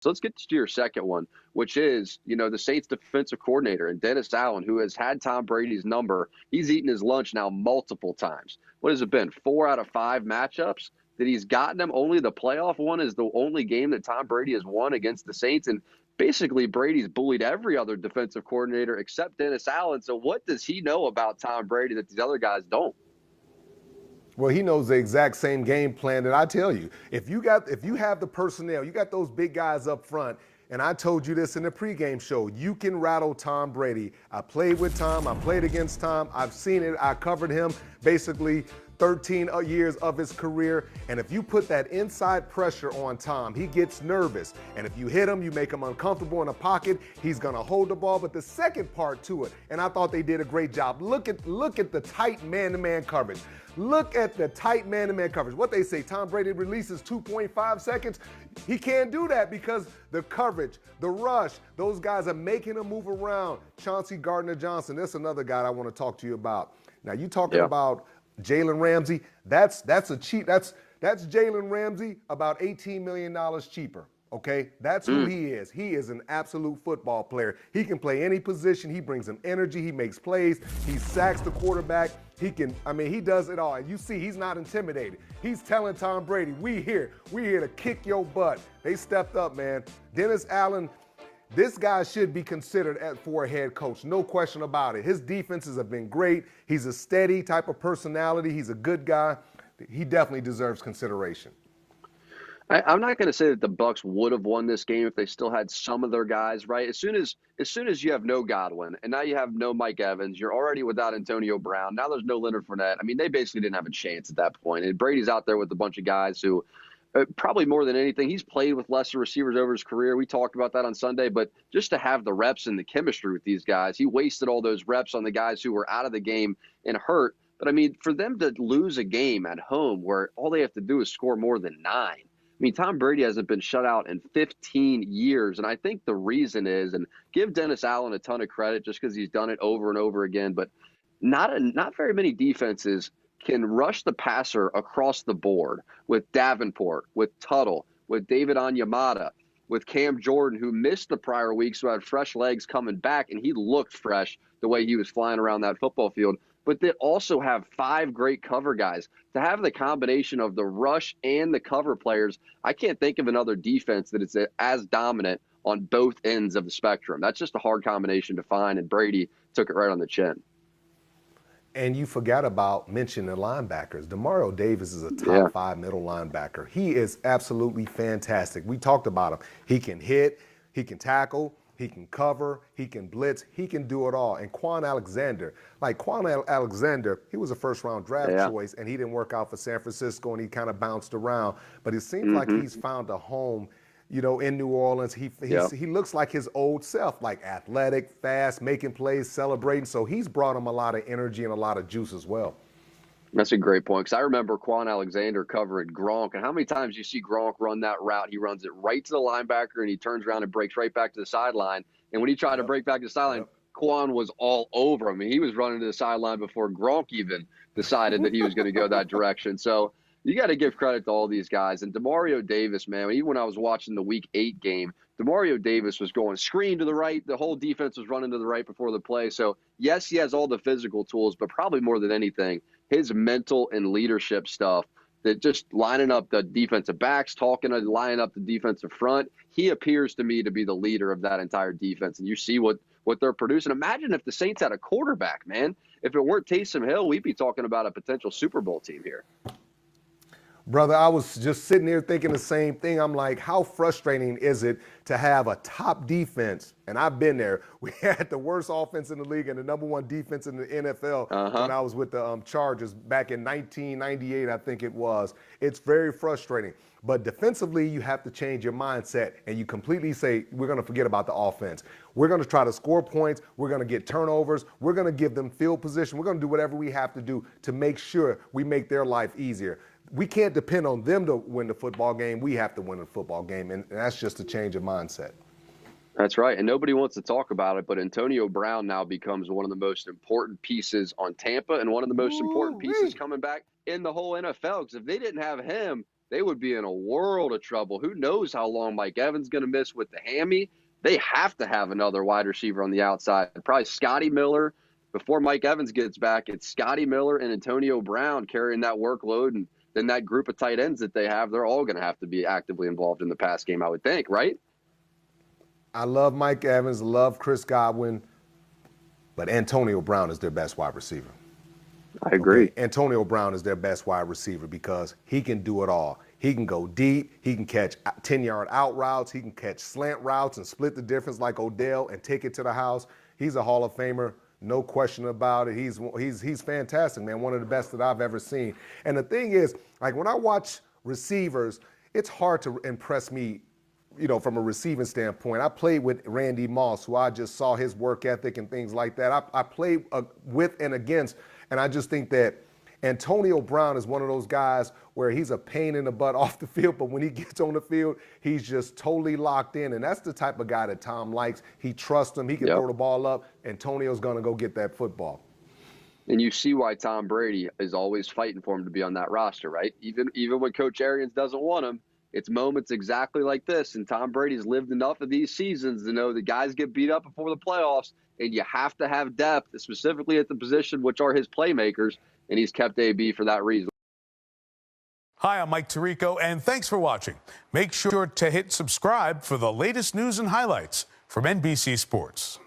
So let's get to your second one, which is, the Saints defensive coordinator and Dennis Allen, who has had Tom Brady's number. He's eaten his lunch now multiple times. What has it been? 4 out of 5 matchups that he's gotten them. Only the playoff one is the only game that Tom Brady has won against the Saints. And basically, Brady's bullied every other defensive coordinator except Dennis Allen. So what does he know about Tom Brady that these other guys don't? Well, he knows the exact same game plan that I tell you. If you have the personnel, you got those big guys up front, and I told you this in the pregame show, you can rattle Tom Brady. I played with Tom. I played against Tom. I've seen it. I covered him basically 13 years of his career. And if you put that inside pressure on Tom, he gets nervous. And if you hit him, you make him uncomfortable in the pocket, he's going to hold the ball. But the second part to it, and I thought they did a great job, look at the tight man-to-man coverage. Look at the tight man-to-man coverage. What they say, Tom Brady releases 2.5 seconds. He can't do that because the coverage, the rush, those guys are making him move around. Chauncey Gardner-Johnson, that's another guy I want to talk to you about. Now, you talking about Jalen Ramsey, that's Jalen Ramsey about $18 million cheaper, okay? That's who he is. He is an absolute football player. He can play any position. He brings some energy. He makes plays. He sacks the quarterback. He does it all. And you see, he's not intimidated. He's telling Tom Brady, we here to kick your butt. They stepped up, man. Dennis Allen, this guy should be considered for a head coach, no question about it. His defenses have been great. He's a steady type of personality. He's a good guy. He definitely deserves consideration. I'm not going to say that the Bucs would have won this game if they still had some of their guys, right? As soon as you have no Godwin and now you have no Mike Evans, you're already without Antonio Brown. Now there's no Leonard Fournette. I mean, they basically didn't have a chance at that point. And Brady's out there with a bunch of guys who probably more than anything, he's played with lesser receivers over his career. We talked about that on Sunday, but just to have the reps and the chemistry with these guys, he wasted all those reps on the guys who were out of the game and hurt. But, I mean, for them to lose a game at home where all they have to do is score more than 9, I mean, Tom Brady hasn't been shut out in 15 years, and I think the reason is, and give Dennis Allen a ton of credit just because he's done it over and over again, but not very many defenses can rush the passer across the board with Davenport, with Tuttle, with David Onyemata, with Cam Jordan, who missed the prior week, so had fresh legs coming back, and he looked fresh the way he was flying around that football field. But they also have 5 great cover guys. To have the combination of the rush and the cover players, I can't think of another defense that is as dominant on both ends of the spectrum. That's just a hard combination to find, and Brady took it right on the chin. And you forgot about mentioning the linebackers. Demario Davis is a top 5 middle linebacker. He is absolutely fantastic. We talked about him. He can hit, he can tackle, he can cover, he can blitz, he can do it all. And Quan Alexander, he was a first-round draft choice, and he didn't work out for San Francisco, and he kind of bounced around. But it seems like he's found a home, in New Orleans. He looks like his old self, like athletic, fast, making plays, celebrating. So he's brought him a lot of energy and a lot of juice as well. That's a great point, because I remember Quan Alexander covering Gronk, and how many times you see Gronk run that route, he runs it right to the linebacker, and he turns around and breaks right back to the sideline. And when he tried to break back to the sideline, Quan was all over him. He was running to the sideline before Gronk even decided that he was going to go that direction. So you got to give credit to all these guys. And Demario Davis, man, even when I was watching the Week 8 game, Demario Davis was going screen to the right. The whole defense was running to the right before the play. So, yes, he has all the physical tools, but probably more than anything, his mental and leadership stuff, that just lining up the defensive backs, lining up the defensive front, he appears to me to be the leader of that entire defense. And you see what they're producing. Imagine if the Saints had a quarterback, man. If it weren't Taysom Hill, we'd be talking about a potential Super Bowl team here. Brother, I was just sitting here thinking the same thing. I'm like, how frustrating is it to have a top defense? And I've been there. We had the worst offense in the league and the number 1 defense in the NFL when I was with the Chargers back in 1998, I think it was. It's very frustrating. But defensively, you have to change your mindset, and you completely say, we're going to forget about the offense. We're going to try to score points. We're going to get turnovers. We're going to give them field position. We're going to do whatever we have to do to make sure we make their life easier. We can't depend on them to win the football game. We have to win the football game, and that's just a change of mindset. That's right, and nobody wants to talk about it, but Antonio Brown now becomes one of the most important pieces on Tampa and one of the most important pieces coming back in the whole NFL, because if they didn't have him, they would be in a world of trouble. Who knows how long Mike Evans going to miss with the hammy? They have to have another wide receiver on the outside. Probably Scotty Miller. Before Mike Evans gets back, it's Scotty Miller and Antonio Brown carrying that workload. And then that group of tight ends that they have, they're all going to have to be actively involved in the pass game, I would think, right? I love Mike Evans, love Chris Godwin, but Antonio Brown is their best wide receiver. I agree. Okay? Antonio Brown is their best wide receiver because he can do it all. He can go deep. He can catch 10-yard out routes. He can catch slant routes and split the difference like Odell and take it to the house. He's a Hall of Famer, no question about it. He's fantastic, man, one of the best that I've ever seen. And the thing is, like when I watch receivers, it's hard to impress me, you know, from a receiving standpoint. I played with Randy Moss, who I just saw his work ethic and things like that. I played with and against, and I just think that Antonio Brown is one of those guys where he's a pain in the butt off the field, but when he gets on the field, he's just totally locked in, and that's the type of guy that Tom likes. He trusts him. He can throw the ball up. Antonio's going to go get that football. And you see why Tom Brady is always fighting for him to be on that roster, right? Even when Coach Arians doesn't want him, it's moments exactly like this. And Tom Brady's lived enough of these seasons to know the guys get beat up before the playoffs, and you have to have depth, specifically at the position, which are his playmakers, and he's kept AB for that reason. Hi, I'm Mike Tirico, and thanks for watching. Make sure to hit subscribe for the latest news and highlights from NBC Sports.